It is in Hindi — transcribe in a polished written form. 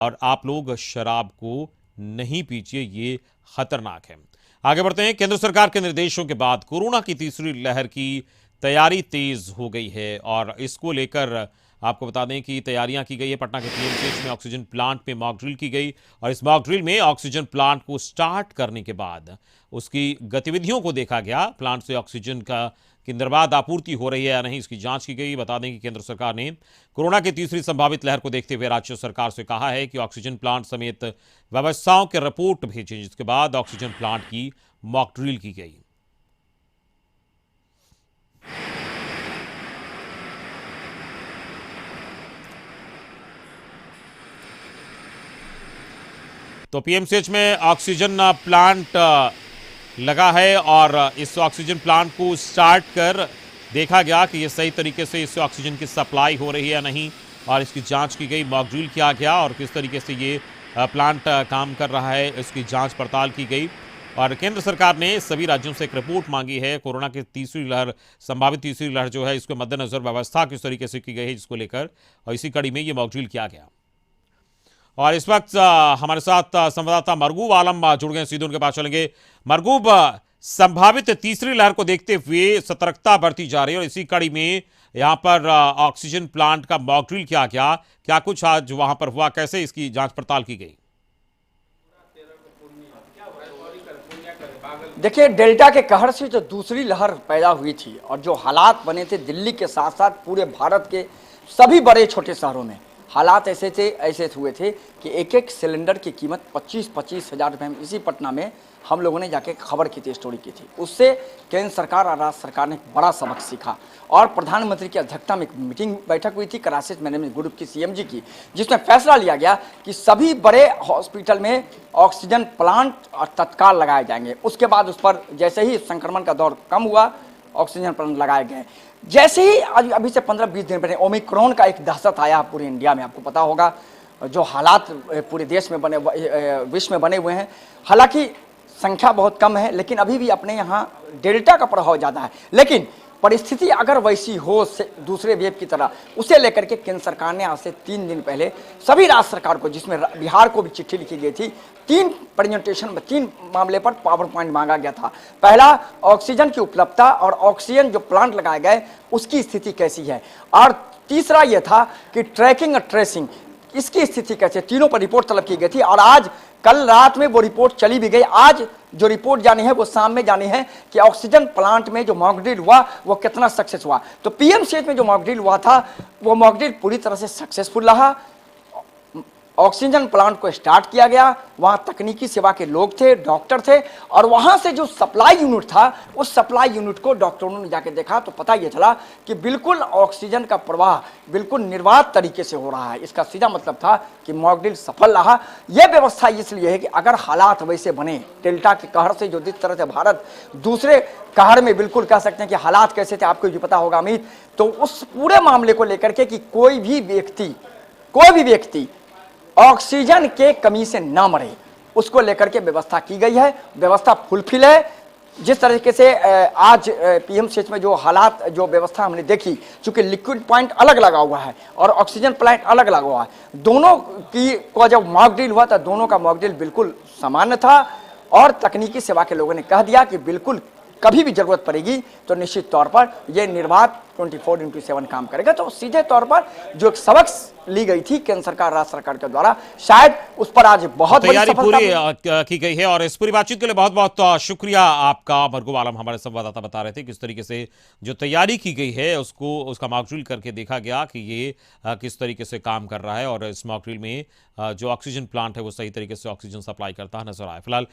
और आप लोग शराब को नहीं पीजिए, ये खतरनाक है। आगे बढ़ते हैं। केंद्र सरकार के निर्देशों के बाद कोरोना की तीसरी लहर की तैयारी तेज हो गई है और इसको लेकर आपको बता दें कि तैयारियां की गई है। पटना के पीएमसीएच में ऑक्सीजन प्लांट में मॉक ड्रिल की गई और इस मॉक ड्रिल में ऑक्सीजन प्लांट को स्टार्ट करने के बाद उसकी गतिविधियों को देखा गया। प्लांट से ऑक्सीजन का की निर्बाध आपूर्ति हो रही है या नहीं, इसकी जांच की गई। बता दें कि केंद्र सरकार ने कोरोना की तीसरी संभावित लहर को देखते हुए राज्य सरकार से कहा है कि ऑक्सीजन प्लांट समेत व्यवस्थाओं के रिपोर्ट भेजें, जिसके बाद ऑक्सीजन प्लांट की मॉक ड्रिल की गई। तो पीएमसीएच में ऑक्सीजन प्लांट लगा है और इस ऑक्सीजन प्लांट को स्टार्ट कर देखा गया कि ये सही तरीके से इससे ऑक्सीजन की सप्लाई हो रही है या नहीं, और इसकी जांच की गई। मॉक ड्रिल किया गया और किस तरीके से ये प्लांट काम कर रहा है, इसकी जांच पड़ताल की गई। और केंद्र सरकार ने सभी राज्यों से एक रिपोर्ट मांगी है। कोरोना की तीसरी लहर, संभावित तीसरी लहर जो है, इसके मद्देनजर व्यवस्था किस तरीके से की गई है, जिसको लेकर और इसी कड़ी में ये मॉक ड्रिल किया गया। और इस वक्त हमारे साथ संवाददाता मरगूब आलम जुड़ गए, सीधे उनके पास चलेंगे। मरगूब, संभावित तीसरी लहर को देखते हुए सतर्कता बरती जा रही है और इसी कड़ी में यहां पर ऑक्सीजन प्लांट का मॉक ड्रिल किया गया। क्या कुछ आज वहां पर हुआ, कैसे इसकी जांच पड़ताल की गई? देखिए, डेल्टा के कहर से जो दूसरी लहर पैदा हुई थी और जो हालात बने थे दिल्ली के साथ साथ पूरे भारत के सभी बड़े छोटे शहरों में, हालात ऐसे हुए थे कि एक एक सिलेंडर की कीमत 25-25 हज़ार रुपये में, इसी पटना में हम लोगों ने जाके खबर की थी, स्टोरी की थी। उससे केंद्र सरकार और राज्य सरकार ने बड़ा सबक सीखा और प्रधानमंत्री की अध्यक्षता में एक मीटिंग बैठक हुई थी क्राइसिस मैनेजमेंट ग्रुप की, सीएमजी की, जिसमें फैसला लिया गया कि सभी बड़े हॉस्पिटल में ऑक्सीजन प्लांट तत्काल लगाए जाएंगे। उसके बाद उस पर जैसे ही संक्रमण का दौर कम हुआ, ऑक्सीजन प्लांट लगाए गए। जैसे ही अभी से 15-20 दिन पहले ओमिक्रॉन का एक दहशत आया पूरे इंडिया में, आपको पता होगा जो हालात पूरे देश में बने, विश्व में बने हुए हैं। हालांकि संख्या बहुत कम है, लेकिन अभी भी अपने यहाँ डेल्टा का प्रभाव ज़्यादा है। लेकिन परिस्थिति अगर वैसी हो दूसरे वेव की तरह, उसे लेकर के केंद्र सरकार ने आज से 3 दिन पहले सभी राज्य सरकार को, जिसमें बिहार को भी चिट्ठी लिखी गई थी, 3 प्रेजेंटेशन में 3 मामले पर पावर पॉइंट मांगा गया था। पहला, ऑक्सीजन की उपलब्धता और ऑक्सीजन जो प्लांट लगाए गए उसकी स्थिति कैसी है, और तीसरा यह था कि ट्रैकिंग और ट्रेसिंग इसकी स्थिति कैसे, तीनों पर रिपोर्ट तलब की गई थी। और आज कल रात में वो रिपोर्ट चली भी गई। आज जो रिपोर्ट जानी है वो शाम में जानी है कि ऑक्सीजन प्लांट में जो मॉक ड्रिल हुआ वो कितना सक्सेस हुआ। तो पीएमसीएच में जो मॉक ड्रिल हुआ था वो मॉक ड्रिल पूरी तरह से सक्सेसफुल रहा। ऑक्सीजन प्लांट को स्टार्ट किया गया, वहां तकनीकी सेवा के लोग थे, डॉक्टर थे, और वहां से जो सप्लाई यूनिट था उस सप्लाई यूनिट को डॉक्टरों ने जाके देखा तो पता ये चला कि बिल्कुल ऑक्सीजन का प्रवाह बिल्कुल निर्बाध तरीके से हो रहा है। इसका सीधा मतलब था कि मॉक ड्रिल सफल रहा। यह व्यवस्था इसलिए है कि अगर हालात वैसे बने, डेल्टा के कहर से जो जिस तरह से भारत दूसरे कहर में, बिल्कुल कह सकते हैं कि हालात कैसे थे, आपको भी पता होगा अमित, तो उस पूरे मामले को लेकर के कि कोई भी व्यक्ति ऑक्सीजन के कमी से ना मरे, उसको लेकर के व्यवस्था की गई है। व्यवस्था फुलफिल है। जिस तरीके से आज पीएमसीएच में जो हालात, जो व्यवस्था हमने देखी, चूंकि लिक्विड पॉइंट अलग लगा हुआ है और ऑक्सीजन प्लांट अलग लगा हुआ है, दोनों की को जब मॉक ड्रिल हुआ था दोनों का मॉक ड्रिल बिल्कुल सामान्य था। और तकनीकी सेवा के लोगों ने कह दिया कि बिल्कुल कभी भी जरूरत पड़ेगी तो निश्चित तौर पर यह निर्बाध 24/7 काम करेगा। तो सीधे तौर पर जो एक सबक ली गई थी केंद्र सरकार, राज्य सरकार के द्वारा, शायद उस पर आज बहुत बड़ी तैयारी सफलता पूरी की गई है। और इस पूरी बातचीत के लिए बहुत बहुत शुक्रिया आपका। मरगूब आलम हमारे संवाददाता बता रहे थे किस तरीके से जो तैयारी की गई है उसका मॉक ड्रिल करके देखा गया कि ये किस तरीके से काम कर रहा है, और इस मॉक ड्रिल में जो ऑक्सीजन प्लांट है वो सही तरीके से ऑक्सीजन सप्लाई करता नजर आया। फिलहाल